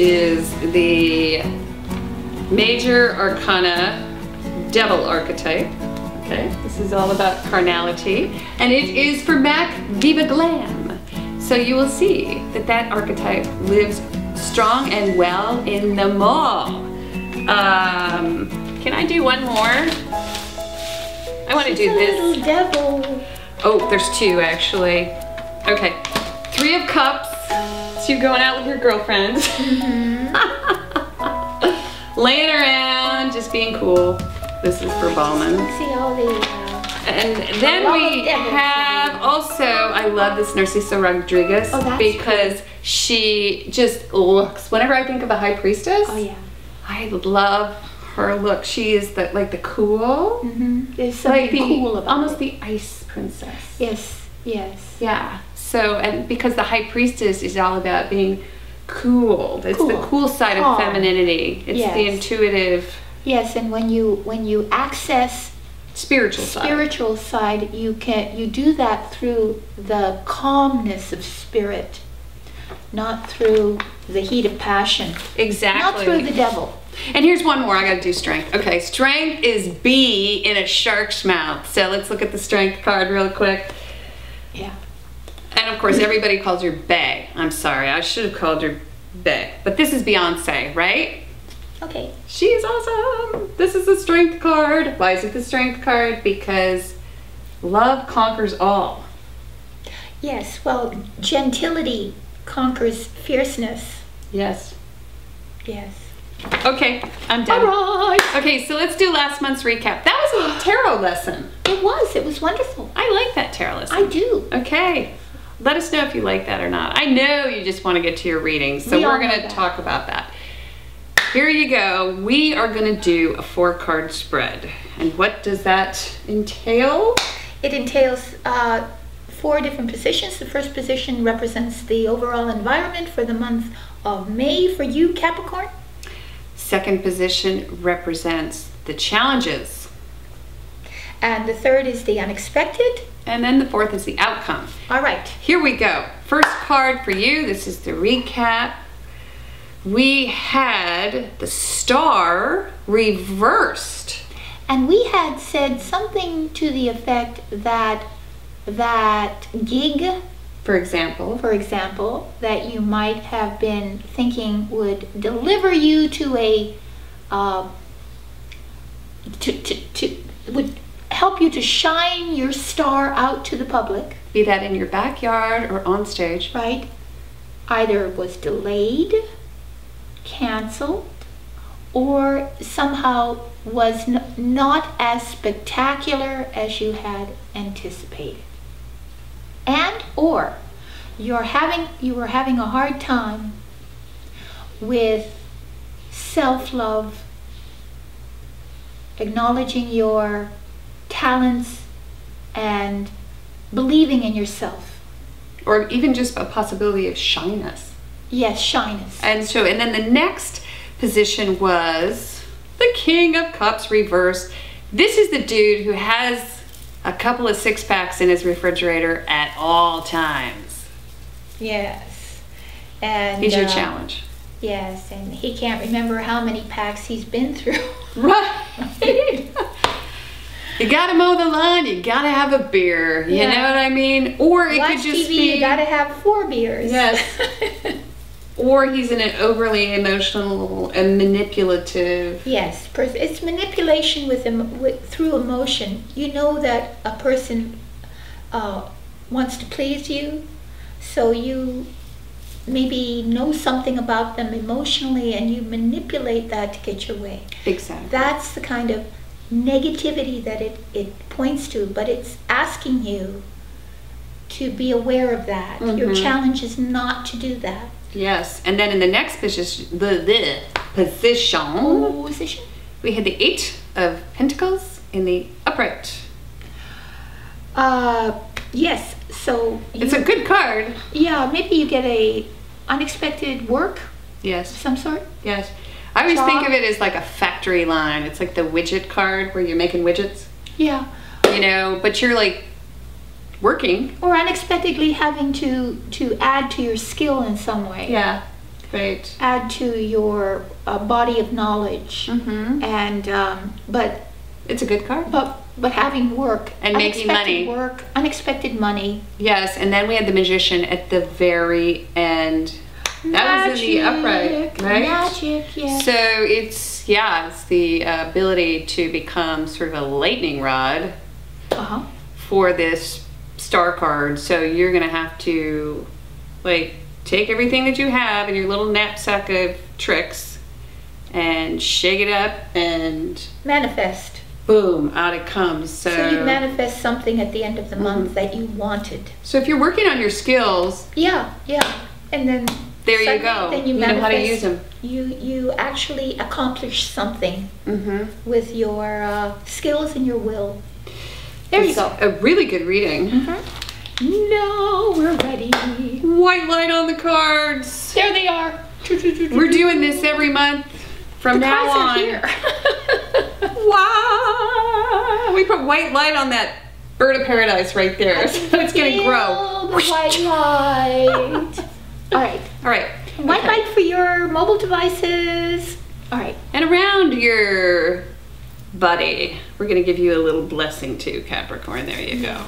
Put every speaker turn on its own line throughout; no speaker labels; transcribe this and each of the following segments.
is the Major Arcana Devil archetype. Okay, this is all about carnality, and it is for Mac Viva Glam. So you will see that that archetype lives strong and well in the mall. Can I do one more? I want to do this.
Little devil.
Oh, there's two actually. Okay, 3 of Cups. So you're going out with your girlfriends. Laying around, just being cool. This is for Ballman.
See all the.
And then we have also, I love this Narciso Rodriguez because she just looks, whenever I think of the High Priestess, I love her look. She is the, like the cool,
There's something
like
cool about
almost
it.
the ice princess.
Yes, yes.
Yeah. So, and because the High Priestess is all about being cool. It's the cool side of femininity. It's the intuitive.
Yes, and when you access
Spiritual
side, you do that through the calmness of spirit, not through the heat of passion.
Exactly.
Not through the devil.
And here's one more. I gotta do strength. Okay, strength is B in a shark's mouth. So let's look at the strength card real quick.
Yeah.
And of course, everybody calls her Bae. I'm sorry, I should have called her Bae. But this is Beyonce, right?
Okay.
She is awesome. This is the strength card. Why is it the strength card? Because love conquers all.
Yes, well, gentility conquers fierceness.
Yes.
Yes.
Okay, I'm done.
All right.
Okay, so let's do last month's recap. That was a tarot lesson.
It was wonderful.
I like that tarot lesson.
I do.
Okay. Let us know if you like that or not. I know you just want to get to your readings, so we're going to talk about that. Here you go. We are going to do a 4-card spread. And what does that entail?
It entails 4 different positions. The first position represents the overall environment for the month of May for you, Capricorn.
Second position represents the challenges.
And the third is the unexpected.
And then the fourth is the outcome.
All right.
Here we go. First card for you. This is the recap. We had the Star reversed.
And we had said something to the effect that that gig,
for example,
that you might have been thinking would deliver you to a, would help you to shine your star out to the public.
Be that in your backyard or on stage.
Right. Either was delayed, canceled, or somehow was not as spectacular as you had anticipated. And or you were having a hard time with self-love, acknowledging your talents and believing in yourself.
Or even just a possibility of shyness.
Yes, shyness.
And then the next position was the King of Cups reversed. This is the dude who has a couple of 6-packs in his refrigerator at all times.
Yes. And
he's your challenge.
Yes, and he can't remember how many packs he's been through.
Right. You gotta mow the lawn, you gotta have a beer, you know what I mean? Or it could just
TV,
be...
you gotta have 4 beers.
Yes. Or he's in an overly emotional and manipulative...
Yes, it's manipulation through emotion. You know that a person wants to please you, so you maybe know something about them emotionally and you manipulate that to get your way.
Exactly.
That's the kind of negativity that it points to, but it's asking you to be aware of that. Your challenge is not to do that.
Yes, and then in the next position, we had the 8 of Pentacles in the upright.
Yes, so
it's a good card.
Yeah, maybe you get a unexpected work.
Yes.
Of some sort.
Yes. I always think of it as like a factory line. It's like the widget card where you're making widgets.
Yeah.
You know, but you're like working.
Or unexpectedly having to add to your skill in some way.
Yeah. Right.
add to your body of knowledge. And but
It's a good card.
but having work
And making money.
Unexpected money.
Yes, and then we had the Magician at the very end. That was in the upright, right?
Magic, yes.
So it's the ability to become sort of a lightning rod for this star card. So you're gonna have to like take everything that you have in your little knapsack of tricks and shake it up and
Manifest.
boom, out it comes. So
you manifest something at the end of the month that you wanted.
So if you're working on your skills,
Yeah, and then
there you
suddenly,
go.
then
You know how to use them.
You actually accomplish something with your skills and your will. There you go.
A really good reading.
No, we're ready.
White light on the cards.
There they are.
We're doing this every month from
The
now
cards are
on.
here.
Wow! We put white light on that bird of paradise right there. So it's gonna grow.
Feel the white light. All right.
All right.
White light for your mobile devices. All right.
And around your body, we're gonna give you a little blessing too, Capricorn. There you go.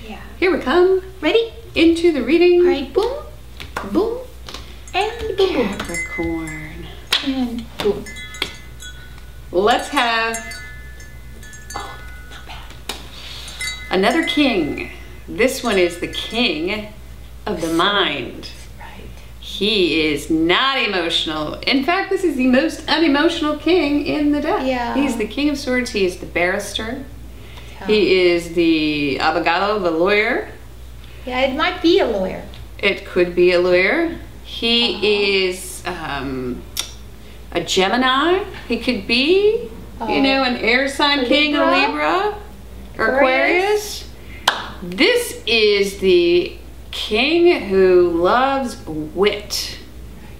Yeah.
Here we come.
Ready?
Into the reading.
All right. Boom, boom, and boom, boom,
Capricorn.
and boom.
Let's have
Oh, not bad.
another king. This one is the king of the mind.
Right.
He is not emotional. In fact, this is the most unemotional king in the deck.
Yeah.
He's the king of swords. He is the barrister.
Yeah.
He is the abogado, the lawyer.
Yeah, it might be a lawyer.
It could be a lawyer. He is a Gemini. He could be, an air sign king, a Libra, or Aquarius. This is the king who loves wit.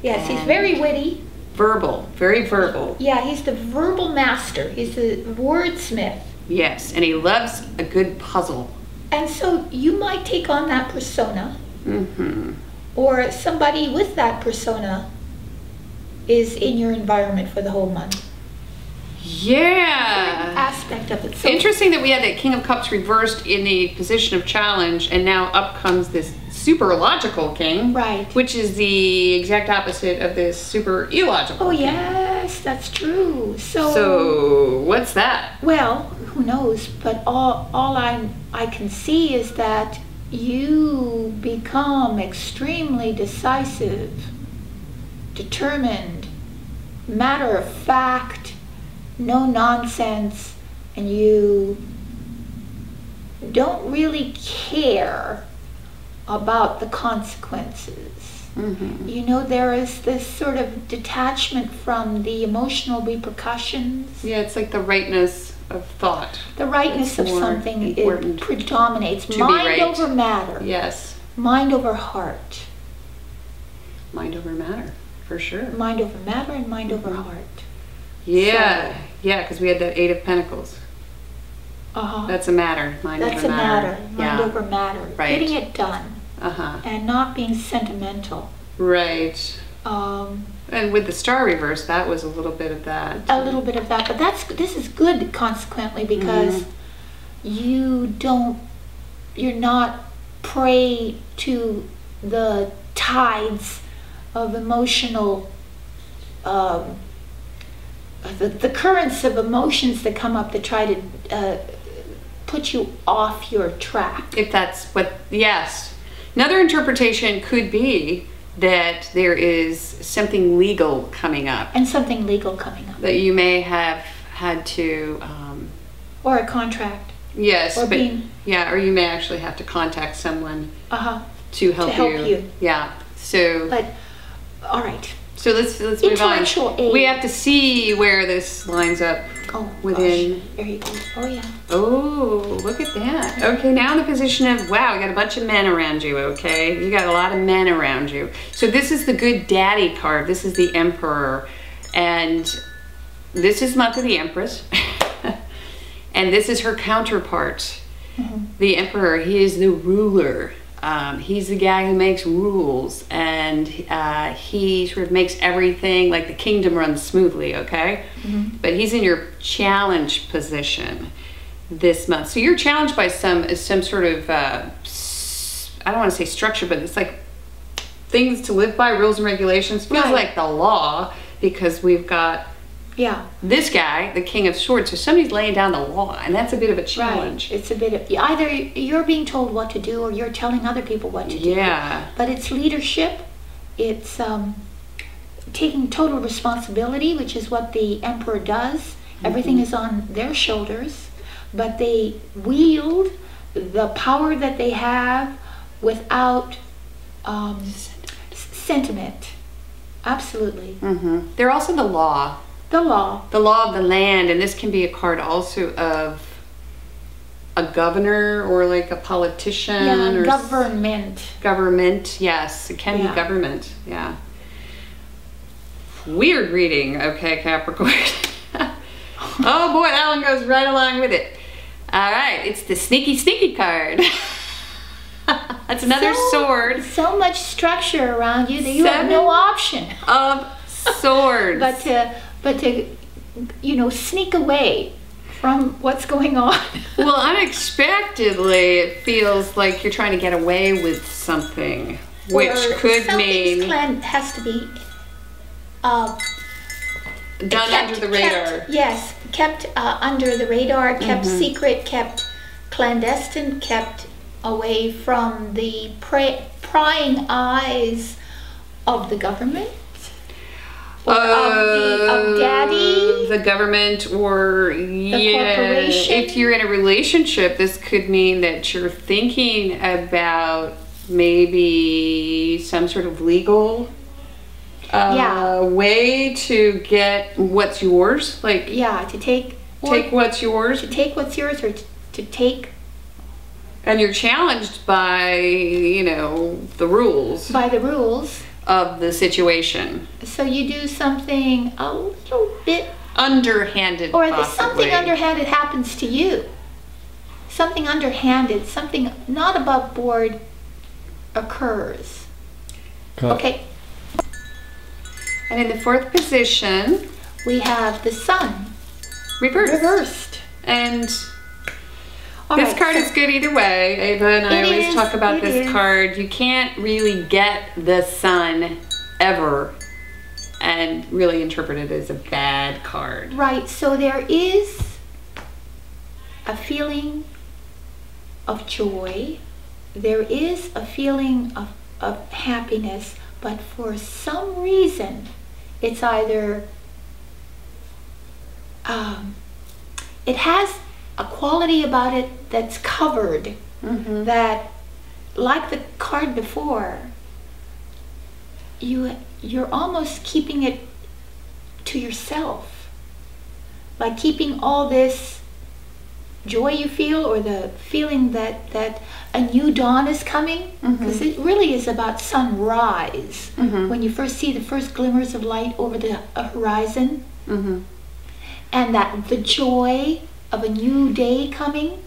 Yes, he's very witty.
Verbal, very verbal.
Yeah, he's the verbal master. He's the wordsmith.
Yes, and he loves a good puzzle.
And so you might take on that persona,
Mm-hmm.
or somebody with that persona is in your environment for the whole month.
Yeah.
Aspect of it. So
Interesting that we had that King of Cups reversed in the position of challenge, and now up comes this super logical king.
Right.
Which is the exact opposite of this super illogical
Oh
king.
yes, that's true.
So what's that?
Well, who knows? But all I can see is that you become extremely decisive, determined, matter of fact, no nonsense, and you don't really care about the consequences.
Mm-hmm.
You know, there is this sort of detachment from the emotional repercussions.
Yeah, it's like the rightness of thought.
The rightness of
It's more
something,
important
it predominates.
to be
Mind
right.
over matter.
Yes.
Mind over heart.
Mind over matter, for sure.
Mind over matter and mind over heart.
Yeah. Yeah, because we had the Eight of Pentacles.
Uh-huh.
That's a matter. Mind
That's
over
a matter. Mind
Yeah.
over matter.
Right.
Getting it done.
Uh-huh.
And not being sentimental.
Right. And with the star reverse, that was a little bit of that.
A little bit of that. But this is good, consequently, because you're not prey to the tides of emotional, the currents of emotions that come up that try to put you off your track.
If that's what, yes. Another interpretation could be that there is something legal coming up.
And something legal coming up.
That you may have had to,
Or a contract.
yes,
Or
but
being,
yeah, or you may actually have to contact someone to help
you.
Yeah. So
But, all right.
so let's move on.
Intellectual aid.
We have to see where this lines up
Oh,
within.
gosh. There you go. Oh, yeah.
Oh, look at that. Okay, now in the position of, wow, you got a bunch of men around you, okay? You got a lot of men around you. So this is the good daddy card. This is the Emperor. And this is month of the Empress. And this is her counterpart. The Emperor. He is the ruler he's the guy who makes rules, and he sort of makes everything, like the kingdom runs smoothly, okay? But he's in your challenge position this month. So you're challenged by some sort of, I don't want to say structure, but it's like things to live by, rules and regulations. Feels like the law, because we've got this guy, the King of Swords. So somebody's laying down the law, and that's a bit of a challenge.
It's a bit of, either you're being told what to do or you're telling other people what to do.
Yeah.
But it's leadership. It's taking total responsibility, which is what the Emperor does. Everything is on their shoulders, but they wield the power that they have without sentiment. Absolutely.
They're also the law.
The law.
The law of the land, and this can be a card also of a governor or like a politician.
Yeah,
or
government.
Government, yes. It can be government, yeah. Weird reading, okay, Capricorn. Oh boy, that one goes right along with it. All right, it's the sneaky, sneaky card. That's another sword.
So much structure around you that you have no option
of swords.
but to you know, sneak away from what's going on.
Well, unexpectedly, it feels like you're trying to get away with something, which could mean
has to be
done under the radar.
Kept under the radar, kept secret, kept clandestine, kept away from the prying eyes of the government, or of daddy,
the government, or
the corporation.
If you're in a relationship, this could mean that you're thinking about maybe some sort of legal way to get what's yours, like
to take
what's yours,
or to take.
And you're challenged by, you know, the rules.
By the rules
of the situation.
So you do something a little bit
underhanded,
or
possibly.
Something underhanded happens to you. Something underhanded, something not above board occurs. Okay.
And in the fourth position,
we have the Sun reversed.
And this card is good either way. Ava and I always talk about this card. You can't really get the Sun ever and really interpret it as a bad card.
Right, so there is a feeling of joy. There is a feeling of happiness, but for some reason, it's either, it has a quality about it that's covered, that, like the card before, you're almost keeping it to yourself, like keeping all this joy you feel, or the feeling that a new dawn is coming, because it really is about sunrise, when you first see the first glimmers of light over the horizon, and that the joy of a new day coming,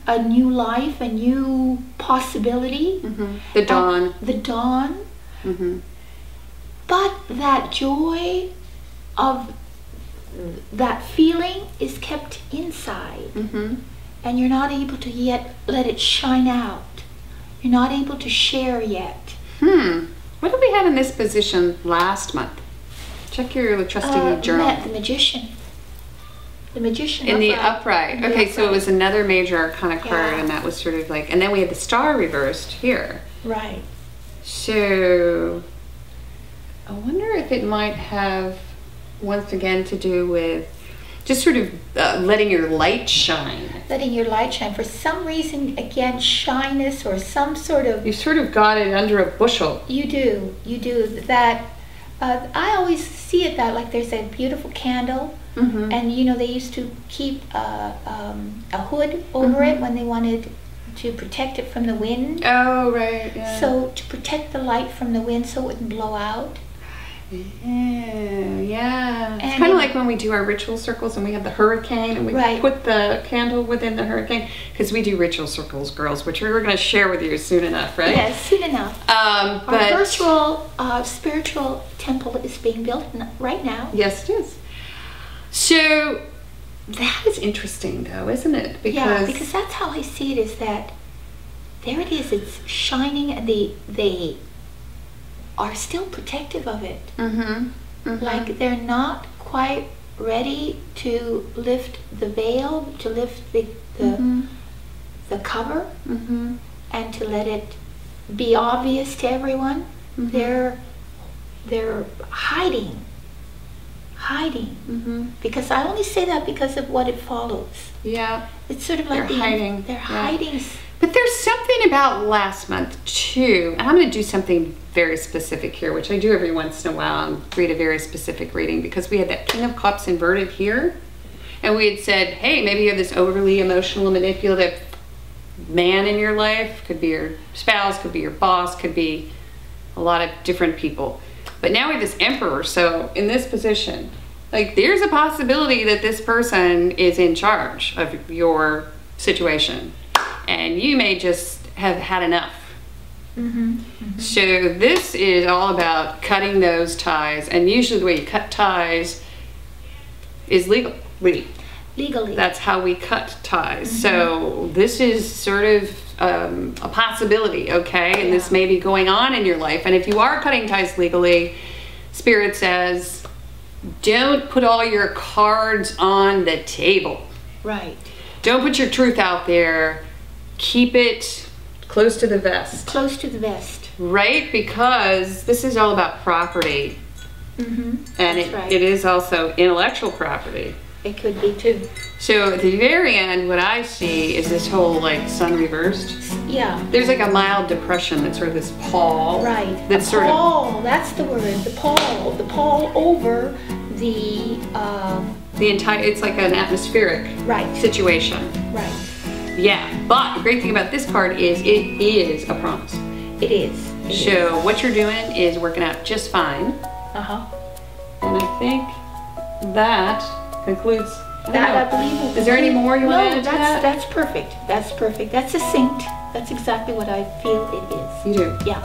a new life, a new possibility.
The dawn.
The dawn. But that joy of that feeling is kept inside. And you're not able to yet let it shine out. You're not able to share yet.
What did we have in this position last month? Check your trusty journal.
The Magician. The Magician
in
upright.
the upright. Okay, so it was another major arcana card, and that was sort of like, and then we had the Star reversed here.
Right.
So I wonder if it might have once again to do with just sort of letting your light shine.
Letting your light shine. For some reason, again, shyness or some sort of...
You sort of got it under a bushel.
You do. You do. That, I always see it that, like there's a beautiful candle, and you know, they used to keep a hood over it when they wanted to protect it from the wind.
Oh, right, yeah.
So to protect the light from the wind so it wouldn't blow out.
Yeah. It's kind of like when we do our ritual circles and we have the hurricane and we put the candle within the hurricane, because we do ritual circles, girls, which we're going to share with you soon enough, right?
Yes, soon enough. Our virtual spiritual temple is being built right now.
Yes, it is. So that is interesting, though, isn't it?
Because that's how I see it, is that there it is, it's shining, and they are still protective of it. Like they're not quite ready to lift the veil, to lift the cover, and to let it be obvious to everyone. They're hiding. Because I only say that because of what it follows.
Yeah.
It's sort of like
they're hiding.
They're hiding.
But there's something about last month too, and I'm going to do something very specific here, which I do every once in a while, and read a very specific reading, because we had that King of Cups inverted here, and we had said, hey, maybe you have this overly emotional, manipulative man in your life. Could be your spouse, could be your boss, could be a lot of different people. But now we have this Emperor, so in this position, like, there's a possibility that this person is in charge of your situation, and you may just have had enough. So this is all about cutting those ties, and usually the way you cut ties is legally. That's how we cut ties. So this is sort of a possibility, okay? And this may be going on in your life. And if you are cutting ties legally, Spirit says, don't put all your cards on the table.
Right.
Don't put your truth out there. Keep it close to the vest.
Close to the vest.
Right? Because this is all about property. And it is also intellectual property.
It could be too.
So at the very end, what I see is this whole, like, sun reversed.
Yeah.
There's like a mild depression that's sort of this pall.
Right.
That's
sort of. That's the word. The pall. The pall over the
entire. It's like an atmospheric situation.
Right.
Yeah. But the great thing about this card is it is a promise.
It is.
So what you're doing is working out just fine. And I think that concludes.
I believe.
Is there any more you want to add to that?
That's perfect. That's perfect. That's succinct. That's exactly what I feel it is.
You do?
Yeah.